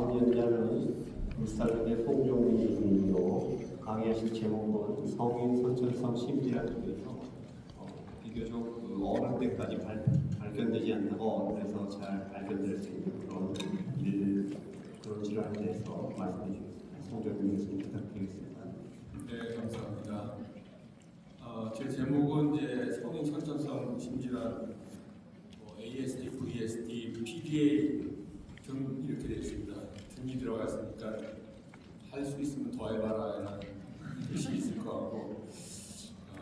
연자는 울산의 송종민이고 강의하실 제목은 성인 선천성 심리학에서 비교적 어느 때까지 발견되지 않다가 그래서 잘 발견될 수 있는 그런 질환에 대해서 말씀해 주겠습니다. 송종민 교수님 부탁드리겠습니다. 네, 감사합니다. 제 제목은 이제 성인 선천성 심질환 ASD, VSD, PDA 등 이렇게 되어 있습니다. 등이 들어가 있으니까 할 수 있으면 더 해봐라 라는 뜻이 있을 것 같고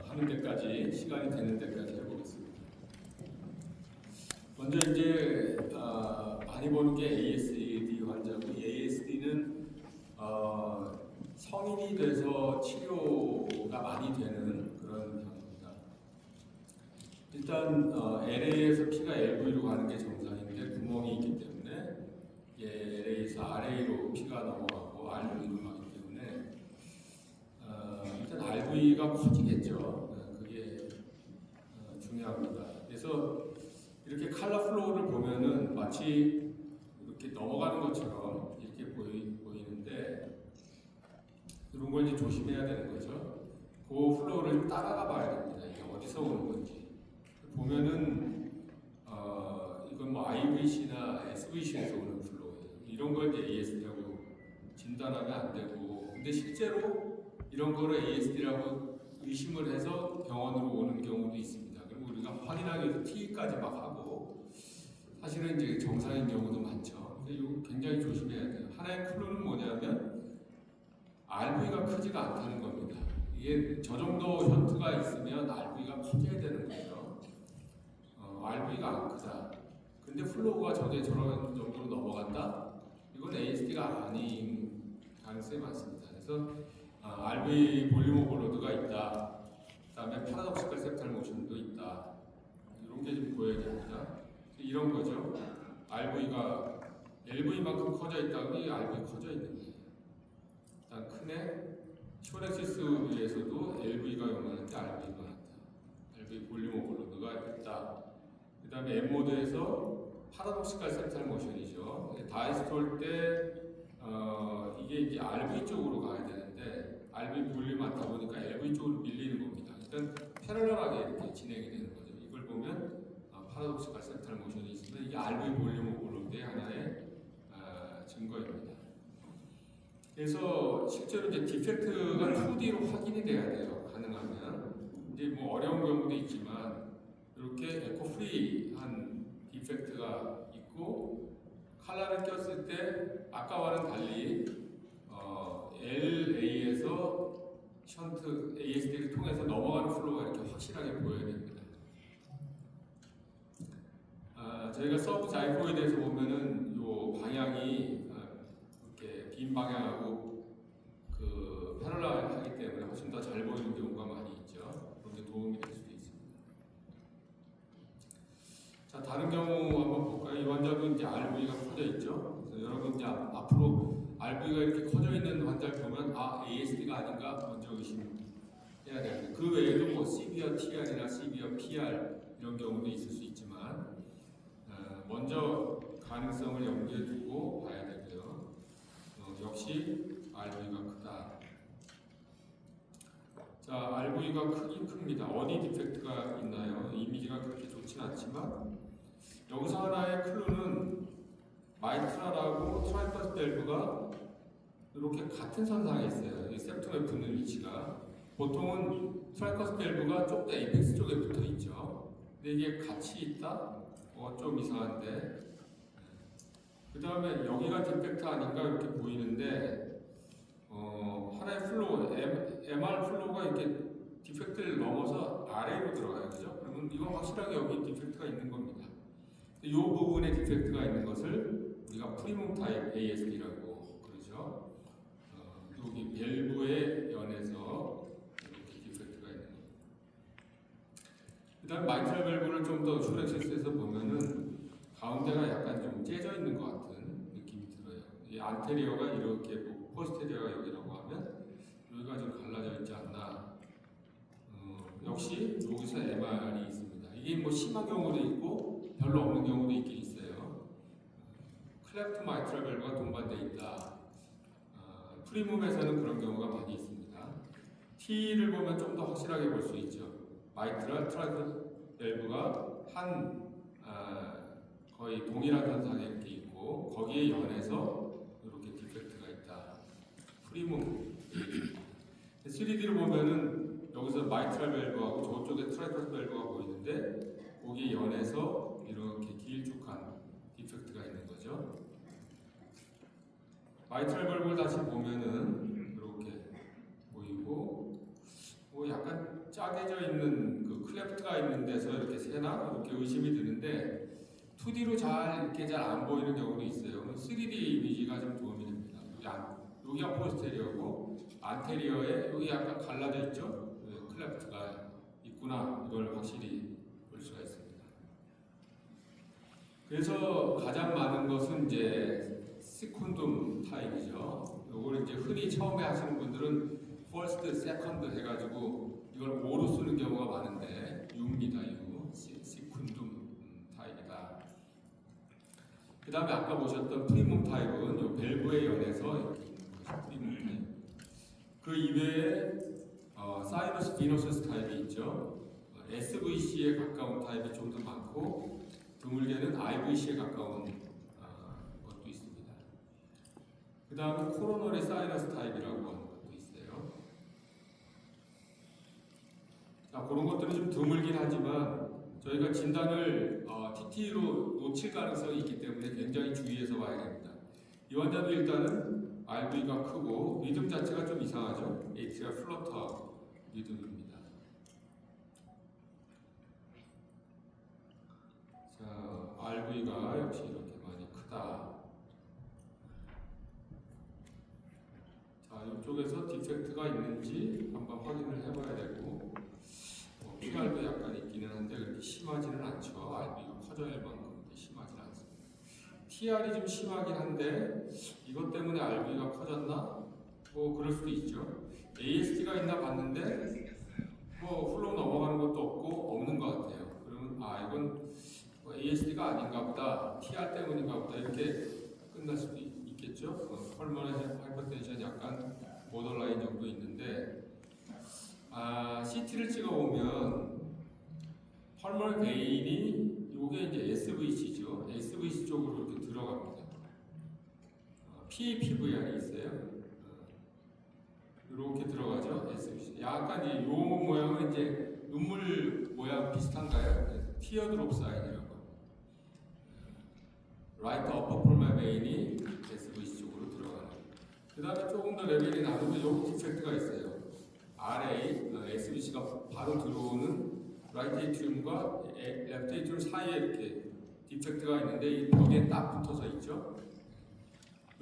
하는 데까지 시간이 되는 데까지 해보겠습니다. 먼저 이제 많이 보는 게 ASD 환자고, ASD는 성인이 돼서 치료가 많이 되는 그런 병입니다. 일단 LA에서 피가 LV로 가는 게 정상인데 구멍이 있기 때문에 LA에서 RA로 피가 넘어가고 RV로 가기 때문에 일단 RV가 커지겠죠. 그게 중요합니다. 그래서 이렇게 칼라 플로우를 보면은 마치 이렇게 넘어가는 것처럼 이렇게 보이는데 이런 걸 이제 조심해야 되는 거죠. 그 플로우를 좀 따라가 봐야 됩니다. 이게 어디서 오는 건지. 보면은 이건 뭐 IVC나 SVC에서 오는 플로우예요. 이런 걸 이제 ASD라고 진단하면 안 되고, 근데 실제로 이런 거를 ASD라고 의심을 해서 병원으로 오는 경우도 있습니다. 그리고 우리가 확인하기 위해서 TE까지 막 하고, 사실은 이제 정상인 경우도 많죠. 근데 이거 굉장히 조심해야 돼요. 하나의 클루는 뭐냐면 RV가 크지가 않다는 겁니다. 이게 저 정도 션트가 있으면 RV가 커져야 되는 거죠. RV가 안 크다. 근데 플로우가 저런 정도로 넘어간다? 이건 ASD가 아닌 가능성이 많습니다. 그래서 RV 볼륨 오버로드가 있다. 그 다음에 파라독시컬 septal 모션도 있다. 이런 게 좀 보여야 됩니다. 이런 거죠. RV가 LV만큼 커져 있다고 이 RV 커져 있는 거예요. 일단 크네. 쇼렉시스에서도 LV가 요만한데 RV가 많다. RV 볼륨 오버로드가 있다. 그 다음에 M모드에서 파라독시컬 septal 모션이죠. 다이스톨 때 이게 이제 RV 쪽으로 가야 되는데 RV 볼륨이 많다 보니까 LV 쪽으로 밀리는 겁니다. 일단 패러럴하게 이렇게 진행이 되는 거죠. 이걸 보면 파라독시컬 septal 모션이 있으면 이게 RV 볼륨 오버로드의 하나의 증거입니다. 그래서 실제로 이제 디펙트가 2D로 확인이 돼야 돼요. 가능하면. 이제 뭐 어려운 경우도 있지만 이렇게 에코프리한 디펙트가 있고 칼라를 꼈을 때 아까와는 달리 LA에서 션트 ASD를 통해서 넘어가는 플로우가 이렇게 확실하게 보여야 됩니다. 저희가 서브 자이포에 대해서 보면은 요 방향이 이렇게 빈 방향하고 그 패럴럴하기 때문에 훨씬 더 잘 보이는 경우가 많이 있죠. 그런데 도움이 될 수도 있습니다. 자, 다른 경우 한번 볼까요? 이 환자도 이제 RV가 커져 있죠. 그래서 여러분 이제 앞으로 RV가 이렇게 커져 있는 환자를 보면 ASD가 아닌가 먼저 의심해야 됩니다. 그 외에도 뭐 시비어 TR이나 시비어 PR 이런 경우도 있을 수 있지만 먼저 가능성을 염두에 두고 봐야 되고요. 역시 RV가 크다. 자, RV가 크긴 큽니다. 어디 디펙트가 있나요? 이미지가 그렇게 좋진 않지만 여기서 하나의 클루는 마이트랄하고 트라이퍼스 밸브가 이렇게 같은 선상에 있어요. 이 septum에 붙는 위치가 보통은 트라이퍼스 밸브가 좀 더 에이펙스 쪽에 붙어 있죠. 근데 이게 같이 있다? 좀 이상한데. 그 다음에 여기가 디펙트 아닌가 이렇게 보이는데 하나의 플로우, MR 플로우가 이렇게 디펙트를 넘어서 아래로 들어가요. 그죠? 그러면 이건 확실하게 여기 디펙트가 있는 겁니다. 이 부분에 디펙트가 있는 것을 우리가 프리몸 타입 ASD라고 그러죠. 여기 밸브의 연에서 이렇게 디펙트가 있는 겁니다. 그 다음에 마이트럴 밸브를 좀 더 쇼렉시스에서 보면은 가운데가 약간 좀 째져 있는 것 같은 느낌이 들어요. 이 안테리어가 이렇게 보고 포스테리어가 여기라고 하면 여기가 좀 갈라져 있지 않나. 역시 여기서 MR이 있습니다. 이게 뭐 심한 경우도 있고 별로 없는 경우도 있긴 있어요. 클레프트 마이트럴 밸브가 동반되어 있다. 프리몸에서는 그런 경우가 많이 있습니다. T를 보면 좀 더 확실하게 볼 수 있죠. 마이트럴 트라이클 밸브가 거의 동일한 현상에 이렇게 있고 거기에 연해서 이렇게 디펙트가 있다. 프리몸 3D를 보면은 여기서 마이트럴 밸브하고 저쪽에 트라이클 밸브가 보이는데 거기에 연해서 이렇게 길쭉한 디펙트가 있는 거죠. 마이트럴 밸브를 다시 보면은 이렇게 보이고 뭐 약간 짜개져 있는 그 클레프트가 있는 데서 이렇게 새나 이렇게 의심이 드는데 2D로 이렇게 잘 안 보이는 경우도 있어요. 3D 이미지가 좀 도움이 됩니다. 여기가 포스테리어고 안테리어에 여기 약간 갈라져 있죠. 클레프트가 있구나 이걸 확실히 볼 수가 있습니다. 그래서 가장 많은 것은 이제 시콘둠 타입이죠. 이걸 이제 흔히 처음에 하시는 분들은 퍼스트, 세컨드 해가지고 이걸 5로 쓰는 경우가 많은데 U입니다. U. 시콘둠 타입이다. 그 다음에 아까 보셨던 프리몸 타입은 이 밸브에 연해서 이렇게 있는 것이 프리몸 타입. 그 이외에 사이너스 비너스 타입이 있죠. SVC에 가까운 타입이 좀 더 많고 드물게는 IVC에 가까운 것도 있습니다. 그 다음에 코로너리 사이너스 타입이라고 하는 것도 있어요. 자, 그런 것들은 좀 드물긴 하지만 저희가 진단을 TT로 놓칠 가능성이 있기 때문에 굉장히 주의해서 봐야 됩니다. 이 환자도 일단은 RV가 크고 리듬 자체가 좀 이상하죠. 에이트리얼 플러터 리듬입니다. 자, RV가 역시 이렇게 많이 크다. 자, 이쪽에서 디펙트가 있는지 한번 확인을 해봐야 되고 PR도 약간 있기는 한데 그렇게 심하지는 않죠. RV가 커져야 만큼 그렇게 심하지는 않습니다. TR이 좀 심하긴 한데 이것 때문에 RV가 커졌나? 뭐 그럴 수도 있죠. ASD가 있나 봤는데 뭐 훌렁 넘어가는 것도 없고 없는 것 같아요. 그러면 이건 뭐 ASD가 아닌가 보다, TR 때문인가 보다 이렇게 끝날 수도 있겠죠. 펄머널 하이퍼텐션 약간 보더라인 정도 있는데 CT를 찍어보면 펄머널 베인이 요게 이제 SVC죠. SVC 쪽으로 이렇게 들어갑니다. PAPVR이 있어요. 이렇게 들어가죠. SVC. 약간 이 요 모양은 이제 눈물 모양 비슷한가요? 티어드롭 사인이라고. 라이트 어퍼 펄머널 베인이 SVC 쪽으로 들어가는. 그 다음에 조금 더 레벨이 낮으면 여기 디펙트가 있어요. RA, SVC가 바로 들어오는 라이트 에이트리움과 레프트 에이트리움 사이에 이렇게 디펙트가 있는데 이 벽에 딱 붙어서 있죠.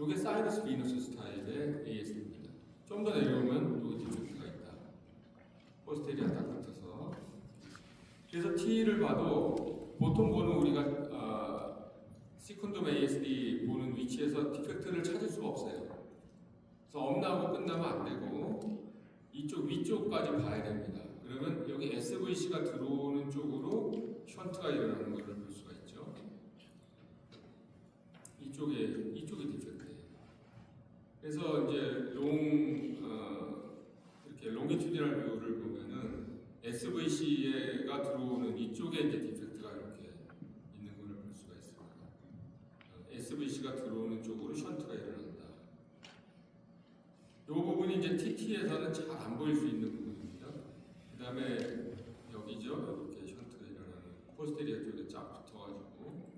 이게 사이너스 비너스 스타일의 AS입니다. 좀 더 내려오면 여기 디펙트가 있다. 포스테리아 딱 붙어서. 그래서 T를 봐도 보통 보는 우리가 시콘돔 ASD 보는 위치에서 디펙트를 찾을 수가 없어요. 그래서 없나고 끝나면 안 되고 이쪽 위쪽까지 봐야 됩니다. 그러면 여기 SVC가 들어오는 쪽으로 션트가 일어나는 것을 볼 수가 있죠. 이쪽이 디펙트예요. 그래서 이제 이렇게 롱기튜디널 뷰를 보면은 SVC가 들어오는 이쪽에 이제 디펙트가 이렇게 있는 것을 볼 수가 있습니다. SVC가 들어오는 쪽으로 션트가 일어난다. 이 부분이 이제 TT에서는 잘 안 보일 수 있는 부분입니다. 그 다음에 여기죠. 이렇게 션트가 일어나는 포스테리아 쪽에 쫙 붙어가지고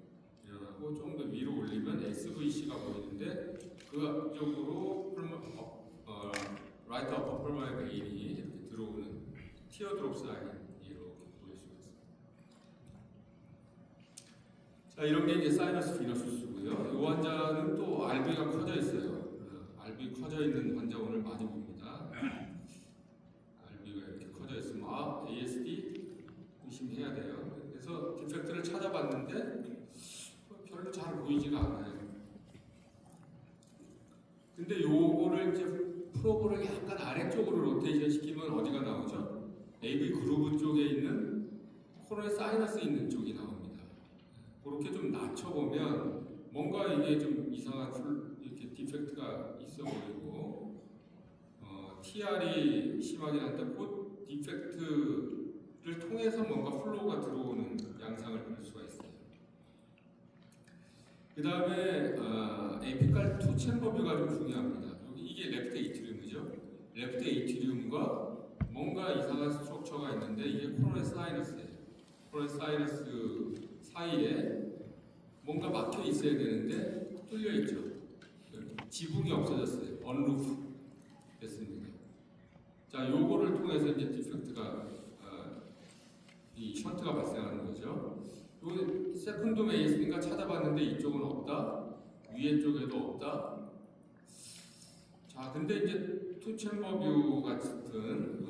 일어나고 좀 더 위로 올리면 SVC가 보이는데 그 쪽으로 라이트 어퍼 펄머널 베인이 이렇게 들어오는 티어드롭 사인이 이렇게 보일 수가 있습니다. 자, 이런 게 이제 사이너스 비너스고요. 이 환자는 또 RV가 커져 있어요. RV 커져 있는 환자 오늘 많이 봅니다. RV가 이렇게 커져 있으면 ASD 의심해야 돼요. 그래서 디펙트를 찾아봤는데 별로 잘 보이지가 않아요. 근데 요거를 이제 프로브를 약간 아래쪽으로 로테이션 시키면 어디가 나오죠? AV 그루브 쪽에 있는 코로나 사이너스 있는 쪽이 나옵니다. 그렇게 좀 낮춰보면 뭔가 이게 좀 이상한 이렇게 디펙트가 있어 보이고 TR이 심하긴 한데 그 디펙트를 통해서 뭔가 플로우가 들어오는 양상을 볼 수가 있어요. 그 다음에 에피칼 투 챔버 뷰가 좀 중요합니다. 이게 레프트 에이트리움이죠. 레프트 에이트리움과 뭔가 이상한 스트럭처가 있는데 이게 코로네 사이너스예요. 코로네 사이너스 사이에 뭔가 막혀 있어야 되는데 뚫려 있죠. 지붕이 없어졌어요. 언루프 됐습니다. 자, 요거를 통해서 이제 디펙트가 이 션트가 발생하는 거죠. 요 세컨돔 ASD가 찾아봤는데 이쪽은 없다. 위에 쪽에도 없다. 자, 근데 이제 투 챔버 뷰 같은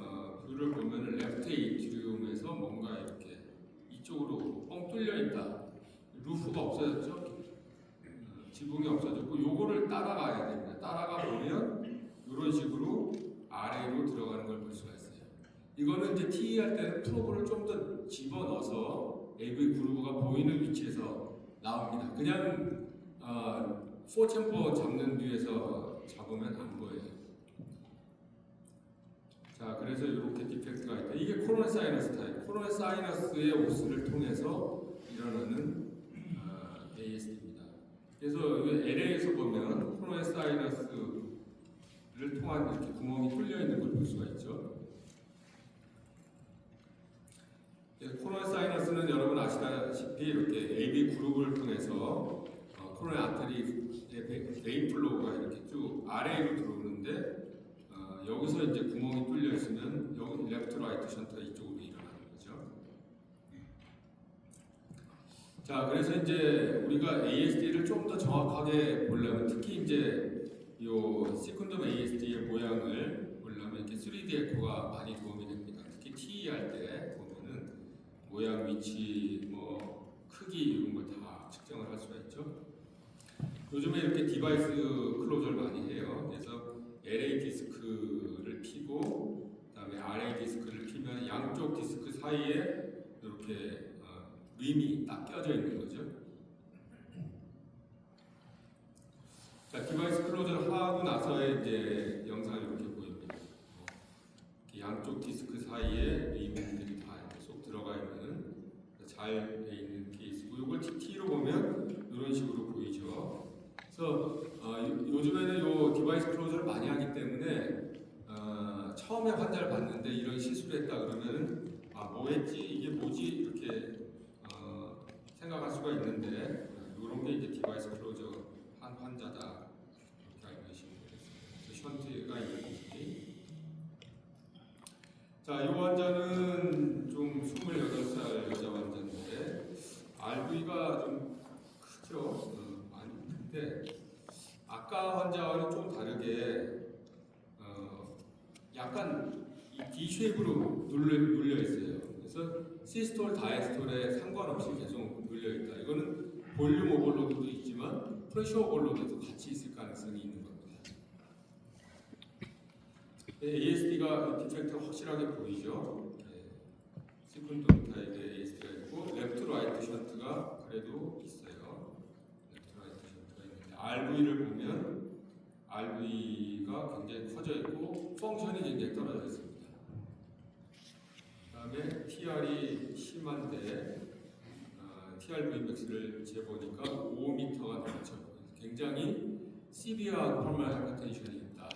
뷰를 보면은 레프트 에이트리움에서 뭔가 이렇게 이쪽으로 뻥 뚫려 있다. 루프가 없어졌죠. 지붕이 없어졌고 요거를 따라가야 됩니다. 따라가 보면 이런 식으로 아래로 들어가는 걸 볼 수가 있어요. 이거는 이제 TE 할 때는 프로브를 좀 더 집어넣어서 AV 그루브가 보이는 위치에서 나옵니다. 그냥 4챔버 잡는 뷰에서 잡으면 안 보여요. 자, 그래서 이렇게 디펙트가 있다. 이게 코로네 사이너스 타입. 코로네 사이너스의 오스를 통해서 일어나는 ASD입니다. 그래서 LA에서 보면 코로네 사이너스를 통한 이렇게 구멍이 뚫려 있는 걸 볼 수가 있죠. 코로네 사이너스는 여러분 아시다시피 이렇게 AV 그룹을 통해서 코로네 아테리의 베인 플로우가 이렇게 쭉 아래로 들어오는데 여기서 이제 구멍이 뚫려 있으면 여기 레프트 라이트 션트가 이쪽으로 일어나는 거죠. 자, 그래서 이제 우리가 ASD를 좀 더 정확하게 보려면 특히 이제 요 세컨덤 ASD의 모양을 보려면 이렇게 3D 에코가 많이 도움이 됩니다. 특히 TE 할 때 보면은 모양, 위치, 뭐 크기 이런 거 다 측정을 할 수가 있죠. 요즘에 이렇게 디바이스 클로저를 많이 해요. 그래서 LA 디스크를 피고 그다음에 RA 디스크를 피면 양쪽 디스크 사이에 이렇게 림이 딱 껴져 있는 거죠. 자, 디바이스 클로저를 하고 나서의 이제 영상이 이렇게 보입니다. 이렇게 양쪽 디스크 사이에 림들이 다 이렇게 쏙 들어가 있는 잘 돼 있는 케이스고, 이걸 TT로 보면 이런 식으로 보이죠. 그래서 요즘에는 요 디바이스 클로저를 많이 하기 때문에 처음에 환자를 봤는데 이런 실수를 했다 그러면 뭐했지 이게 뭐지 이렇게 생각할 수가 있는데 이런 게 이제 디바이스 클로저 한 환자다 이렇게 알고 계시면 되겠습니다. 션트가 있는지. 자, 이 환자는 좀 28살 여자 환자인데 RV가 좀 크죠. 많이 큰데 아까 환자와는 좀 다르게 약간 이 D 쉐입으로 눌려 있어요. 그래서 시스톨, 다이스톨에 상관없이 계속 눌려 있다. 이거는 볼륨 오버로드도 있지만 프레셔 오버로드도 같이 있을 가능성이 있는 겁니다. ASD가 디펙트가 확실하게 보이죠. 시콘돔 타입의 ASD가 있고 레프트 라이트 션트가 그래도 있어요. 레프트 라이트 션트가 있는데 RV를 보면 RV가 굉장히 커져 있고 펑션이 굉장히 떨어져 있습니다. 그 다음에 TR이 심한데 TRVMAX를 재보니까 5m가 넘죠. 굉장히 시비어한 펄멀 하이퍼텐션이 있다.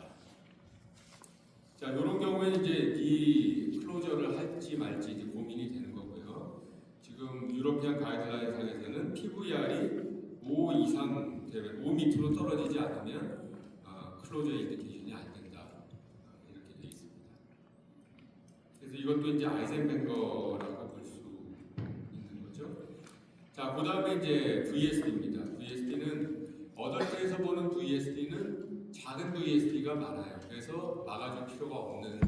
자, 이런 경우에 이제 이 클로저를 할지 말지 이제 고민이 되는 거고요. 지금 유러피안 가이드라인 상에서는 PVR이 5 이상 되면 5 밑으로 떨어지지 않으면 클로저 인디케이션이 안 된다. 이렇게 되어 있습니다. 그래서 이것도 이제 아이젠뱅거라고 볼 수 있는 거죠. 자, 그 다음에 이제 VSD입니다. VSD는 어덜트에서 보는 VSD는 작은 VSD가 많아요. 그래서 막아줄 필요가 없는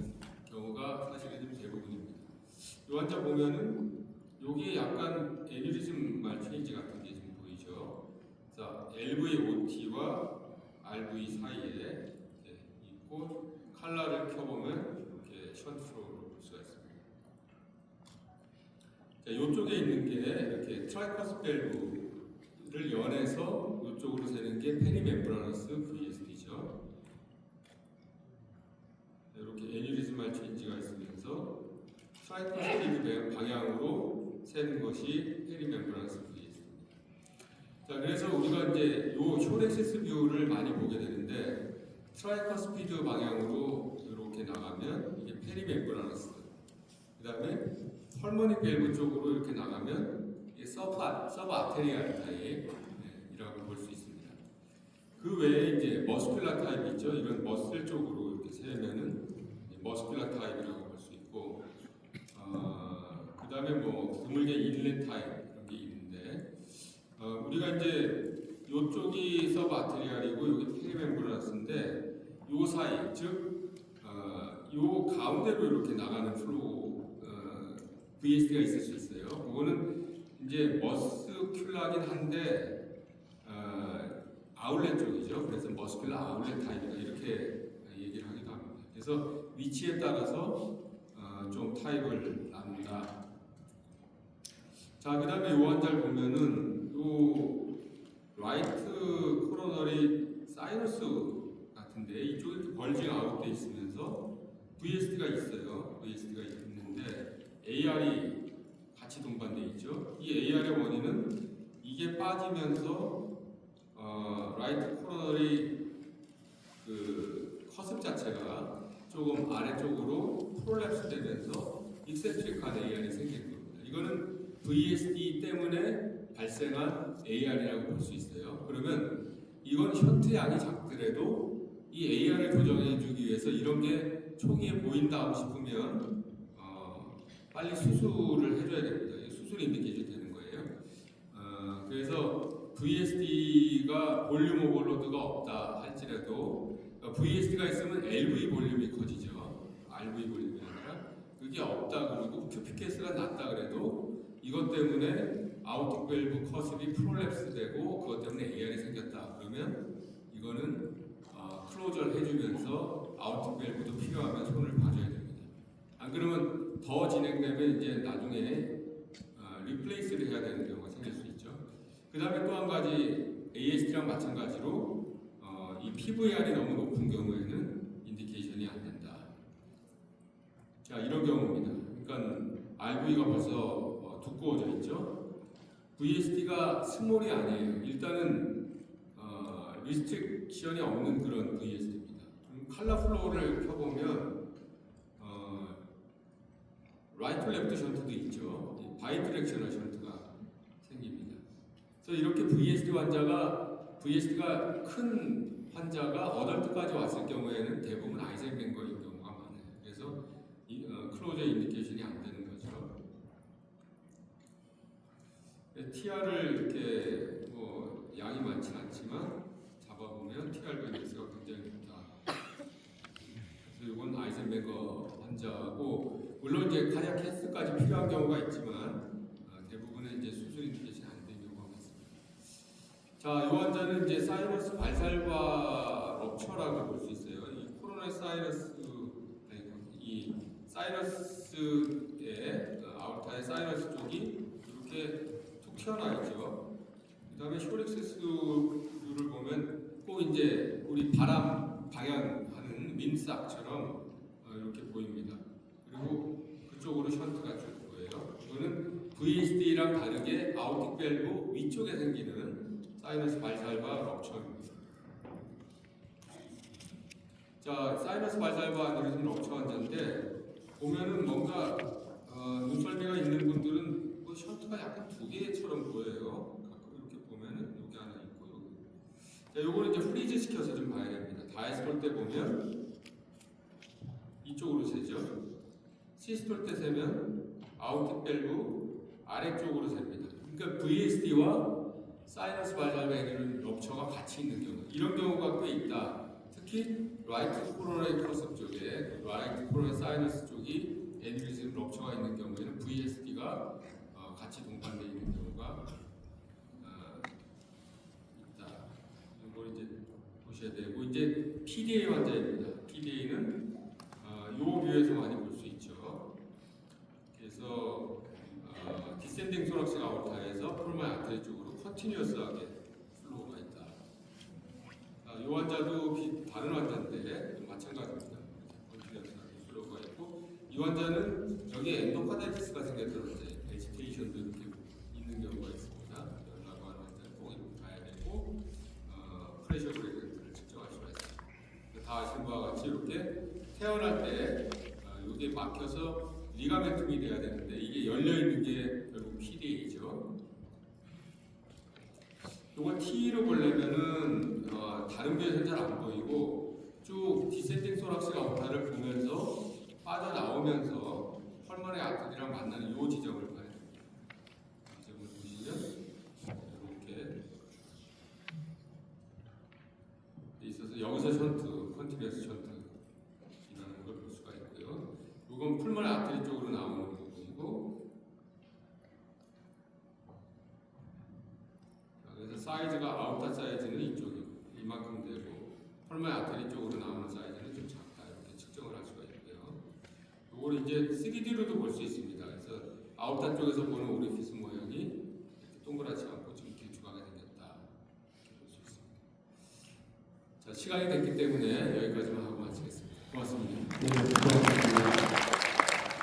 경우가 사실은 좀 대부분입니다. 이 환자 보면은 여기에 약간 애뉴리즘 말체인지 같은 게 좀 보이죠. 자, LVOT와 RV 사이에 있고 칼라를 켜보면 이렇게 션트로 볼 수가 있습니다. 자, 이쪽에 있는 게 이렇게 트라이커스 밸브를 연해서 이쪽으로 세는 게 페리멤브라너스 VSD죠. 이렇게 애뉴리즈말 체인지가 있으면서 트라이커스피드 방향으로 세는 것이 페리멤브라너스 VSD입니다. 자, 그래서 우리가 이제 요 숏액시스 뷰를 많이 보게 되는데 트라이커스피드 방향으로 이렇게 나가면 이게 페리멤브라너스, 그 다음에 펄모닉 밸브 쪽으로 이렇게 나가면 이게 서브 아테리알 타입이라고 볼 수 있습니다. 그 외에 이제 머스큘라 타입 있죠. 이런 머슬 쪽으로 이렇게 세면은 머스큘라 타입이라고 볼 수 있고, 그 다음에 뭐 드물게 인렛 타입 이런 게 있는데, 우리가 이제 요쪽이 서브 아테리알이고 여기 페리멤브라너스인데 요 사이, 즉 요 가운데로 이렇게 나가는 플로우 VSD가 있을 수 있어요. 그거는 이제 머스큘라긴 한데 아울렛 쪽이죠. 그래서 머스큘라 아울렛 타입이다 이렇게 얘기를 하기도 합니다. 그래서 위치에 따라서 좀 타입을 나눈다. 자, 그 다음에 요 환자를 보면은 요 라이트 코로너리 사이너스 같은데 이쪽에 이렇게 벌징 아웃돼 있으면서 VSD가 있어요. VSD가 있는데 AR이 같이 동반돼 있죠. 이 AR의 원인은 이게 빠지면서 라이트 코로너리 그 커습 자체가 조금 아래쪽으로 프롤랩스 되면서 익센트릭한 AR이 생기는 겁니다. 이거는 VSD 때문에 발생한 AR이라고 볼 수 있어요. 그러면 이건 션트 양이 작더라도 이 AR을 조정해주기 위해서 이런 게 초기에 보인다 하고 싶으면 빨리 수술을 해줘야 됩니다. 수술 인디케이션 되는 거예요. 그래서 VSD가 볼륨 오버로드가 없다 할지라도 VSD가 있으면 LV 볼륨이 커지죠. RV 볼륨이 아니라 그게 없다 그러고 큐피케스가 낮다 그래도 이것 때문에 아우팅 밸브 커습이 프롤랩스 되고 그것 때문에 AR이 생겼다 그러면 이거는 클로저를 해주면서 아우팅 밸브도 필요하면 손을 봐줘야 됩니다. 안 그러면 더 진행되면 이제 나중에 리플레이스를 해야 되는 경우가 생길 수 있죠. 그 다음에 또 한 가지 AST랑 마찬가지로 이 PVR이 너무 높은 경우에는 인디케이션이 안 된다. 자, 이런 경우입니다. 그러니까 RV가 벌써 두꺼워져 있죠. VSD가 스몰이 아니에요. 일단은 리스트릭션이 없는 그런 VSD입니다. 칼라 플로우를 켜보면 라이트 랩트 션트도 있죠. 바이디렉셔널 션트가 생깁니다. 그래서 이렇게 VSD가 큰 환자가 어덜트까지 왔을 경우에는 대부분 아이젠뱅거인 경우가 많아요. 그래서 클로저 인디케이션이 안 되는 거죠. TR을 이렇게 뭐 양이 많지 않지만 잡아보면 TR 베이스가 굉장히 높다. 그래서 이건 아이젠뱅거 환자고 물론 이제 카디악 캐스까지 필요한 경우가 있지만 대부분은 이제 수술 인디케이션 안 되는 경우가 많습니다. 자, 이 환자는 이제 사이너스 발살과 럽처라고 볼 수 있어요. 이 코로나 이 사이너스의 아우타의 사이너스 쪽이 이렇게 툭 튀어나와 있죠. 그 다음에 숏액세스를 보면 꼭 이제 우리 바람 방향하는 민스악처럼 이렇게 보입니다. 그리고 그쪽으로 션트가 줄 거예요. 이거는 VSD랑 다르게 아우팅 밸브 위쪽에 생기는 사이너스 발살과 럽처입니다. 자, 사이너스 발살과 아니리즘 럽처 환자인데 보면은 뭔가 눈썰미가 있는 분들은 뭐 션트가 약간 두 개처럼 보여요. 가끔 이렇게 보면은 여기 하나 있고 여기. 자, 요거는 이제 프리즈 시켜서 좀 봐야 됩니다. 다이스톨 때 보면 이쪽으로 세죠. 시스톨 때 세면 아우팅 밸브 아래쪽으로 셉니다. 그러니까 VSD와 사이너스 발살과 에너지 럽처가 같이 있는 경우, 이런 경우가 꽤 있다. 특히 라이트 코로나의 커습 쪽에 라이트 코로나 사이너스 쪽이 에너지 럽처가 있는 경우에는 VSD가 같이 동반되어 있는 경우가 있다. 이걸 이제 보셔야 되고, 이제 PDA 환자입니다. PDA는 이 뷰에서 많이 볼 수 있죠. 그래서 디센딩 소락식 아우타에서 폴마의 아테리 쪽으로 컨티뉴어스하게 플로우가 있다. 이 환자도 다른 환자인데 마찬가지입니다. 컨티뉴어스가 수로가 있고 이 환자는 여기에 엔도카다이티스가 생겼더라고요. 에지테이션도 이렇게 있는 경우가 있습니다. 연라고 하는 환자는 꼭 이렇게 가야 되고 프레셔 그레디언트를 측정할 수가 있습니다. 다 아시는 바와 같이 이렇게 태어날 때 이게 막혀서 리가멘툼이 돼야 되는데 이게 열려 있는 게 결국 PDA죠. 이걸 T로 보려면은 다른 뷰에서는 잘 안 보이고 쭉 디센딩 소락스가 오타를 보면서 빠져나오면서 펄머네 아트리랑 만나는 이 지점을 봐야 됩니다. 지점을 보시면 이렇게 있어서 여기서 션트, 컨티뉴어스 션트라는 걸 볼 수가 있고요. 이건 풀머네 아트리 쪽으로 나오는 부분이고 그래서 사이즈가 아웃타 사이즈는 이쪽이고 이만큼 되고 펄머네 아트리 쪽으로 나오는 사이즈는 좀 작다 이렇게 측정을 할 수가 있고요. 이걸 이제 3D로도 볼 수 있습니다. 그래서 아웃타 쪽에서 보는 오리피스 모양이 이렇게 동그랗지 않고 좀 길쭉하게 생겼다 이렇게 볼 수 있습니다. 자, 시간이 됐기 때문에 여기까지만 하고 마치겠습니다. 고맙습니다. 네, 고맙습니다.